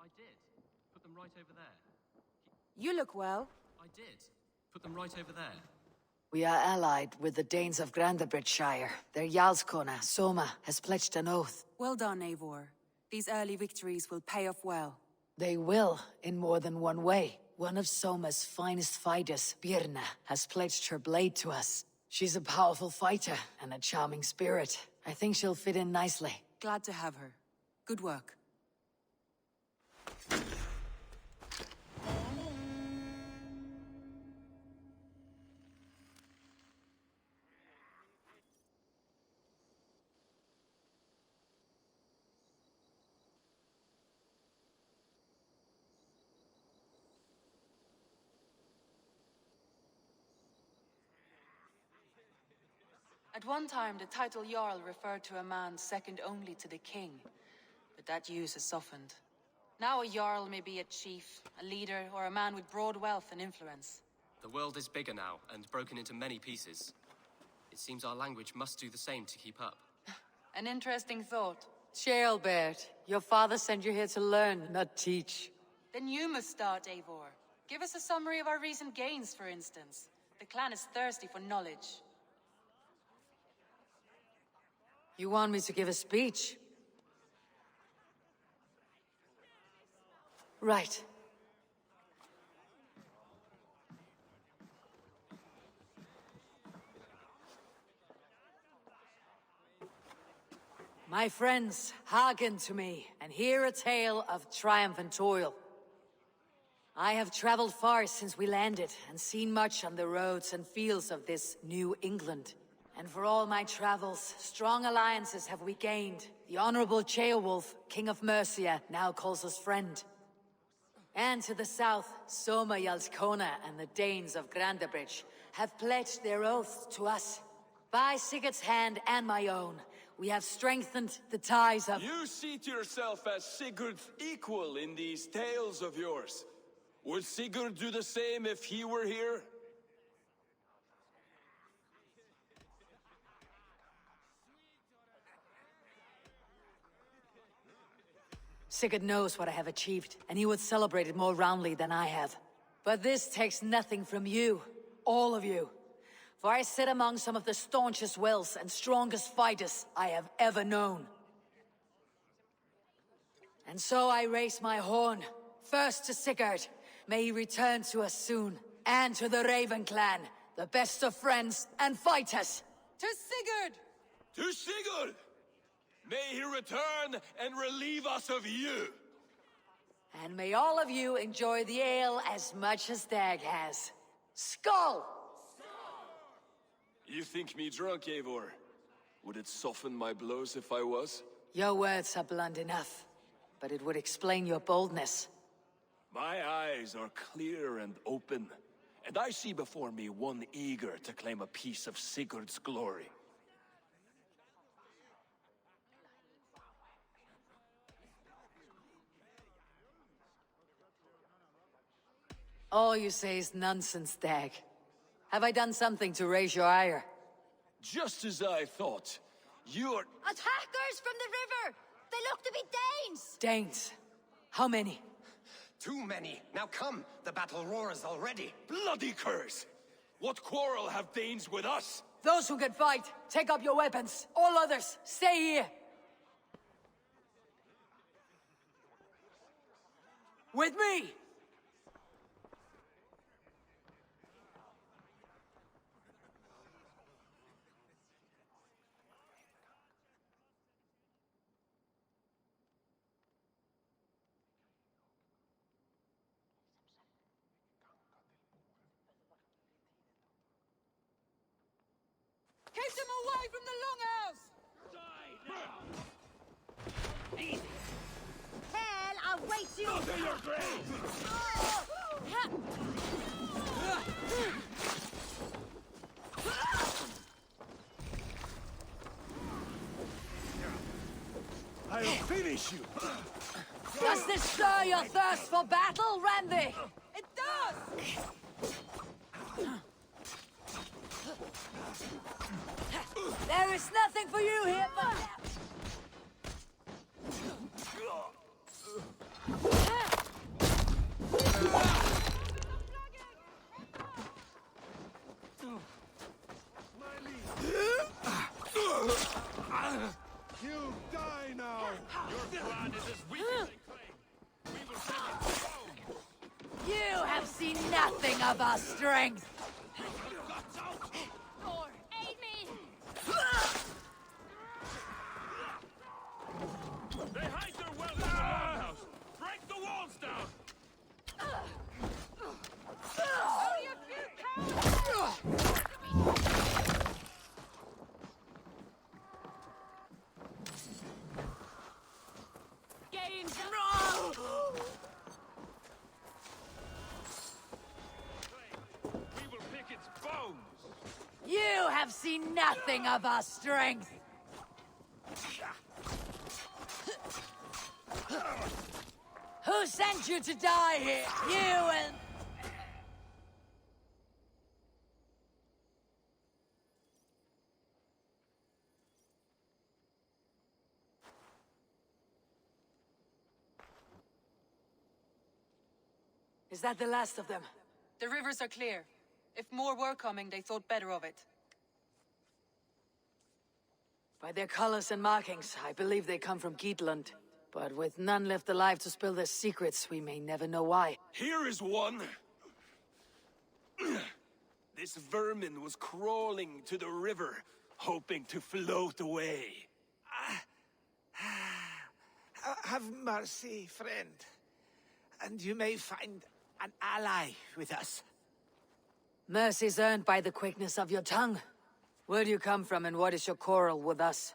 I did. Put them right over there. You look well. I did. Put them right over there. We are allied with the Danes of Grandabridgeshire. Their Jarlskona, Soma, has pledged an oath. Well done, Eivor. These early victories will pay off well. They will, in more than one way. One of Soma's finest fighters, Birna, has pledged her blade to us. She's a powerful fighter and a charming spirit. I think she'll fit in nicely. Glad to have her. Good work. At one time, the title Jarl referred to a man second only to the king, but that use has softened. Now a Jarl may be a chief, a leader, or a man with broad wealth and influence. The world is bigger now, and broken into many pieces. It seems our language must do the same to keep up. An interesting thought. Ceolbert, your father sent you here to learn, not teach. Then you must start, Eivor. Give us a summary of our recent gains, for instance. The clan is thirsty for knowledge. You want me to give a speech? Right. My friends, hearken to me, and hear a tale of triumph and toil. I have traveled far since we landed, and seen much on the roads and fields of this New England. And for all my travels, strong alliances have we gained. The Honorable Ceolwulf, King of Mercia, now calls us friend. And to the south, Soma Jarlskona and the Danes of Grandabridge have pledged their oaths to us. By Sigurd's hand and my own, we have strengthened the ties of— You see to yourself as Sigurd's equal in these tales of yours. Would Sigurd do the same if he were here? Sigurd knows what I have achieved, and he would celebrate it more roundly than I have. But this takes nothing from you, all of you. For I sit among some of the staunchest wills and strongest fighters I have ever known. And so I raise my horn, first to Sigurd, may he return to us soon, and to the Raven clan, the best of friends and fighters. To Sigurd! To Sigurd! May he return and relieve us of you! And may all of you enjoy the ale as much as Dag has. Skull! You think me drunk, Eivor? Would it soften my blows if I was? Your words are blunt enough, but it would explain your boldness. My eyes are clear and open, and I see before me one eager to claim a piece of Sigurd's glory. All you say is nonsense, Dag. Have I done something to raise your ire? Just as I thought. You're— Attackers from the river! They look to be Danes! Danes? How many? Too many. Now come, the battle roars already. bloody curse! What quarrel have Danes with us? Those who can fight, take up your weapons. All others, stay here. With me! Keep them away from the longhouse! Hell awaits you! Go to your grave! I'll finish you! Does this stir your thirst for battle, Randy? It does! There is nothing for you here, but... Die now! Your plan is as weak as they claim. We will take it strong. You have seen nothing of our strength! Thor, aid me! They hide their wealth in the roundhouse! Break the walls down! Only a few cowards! Gain We will pick its bones! You have seen nothing of our strength! Who sent you to die here? You and... Is that the last of them? The rivers are clear. If more were coming, they thought better of it. By their colors and markings, I believe they come from Geatland. But with none left alive to spill their secrets, we may never know why. Here is one. This vermin was crawling to the river, hoping to float away. Have mercy, friend. And you may find an ally with us. Mercy's earned by the quickness of your tongue. Where do you come from and what is your quarrel with us?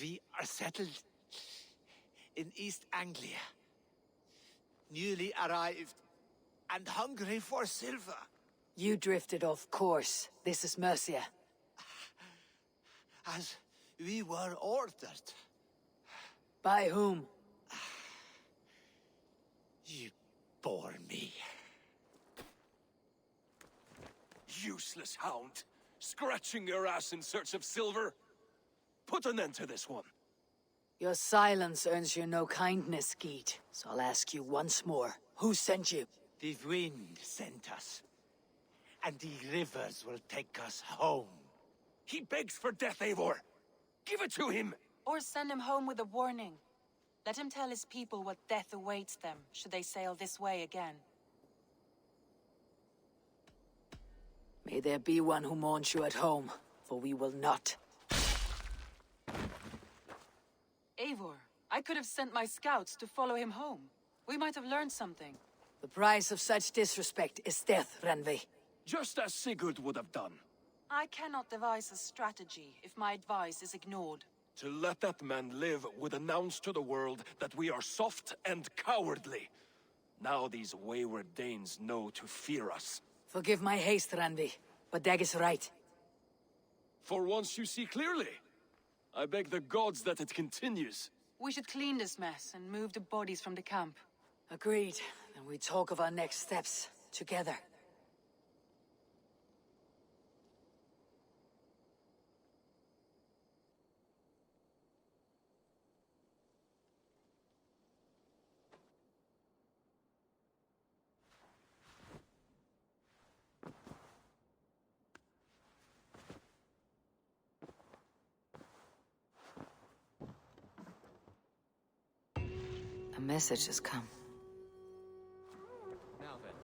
We are settled in East Anglia. Newly arrived and hungry for silver. You drifted off course. This is Mercia. As we were ordered. By whom? You bore me. Useless hound! Scratching your ass in search of silver! Put an end to this one! Your silence earns you no kindness, Geet. So I'll ask you once more. Who sent you? The wind sent us. And the rivers will take us home. He begs for death, Eivor! Give it to him! Or send him home with a warning. Let him tell his people what death awaits them, should they sail this way again. May there be one who mourns you at home, for we will not. Eivor, I could have sent my scouts to follow him home. We might have learned something. The price of such disrespect is death, Randvi. Just as Sigurd would have done. I cannot devise a strategy if my advice is ignored. To let that man live would announce to the world that we are soft and cowardly. Now these wayward Danes know to fear us. Forgive my haste, Randvi, but Dag is right. For once you see clearly. I beg the gods that it continues. We should clean this mess and move the bodies from the camp. Agreed. Then we talk of our next steps, together. A message has come.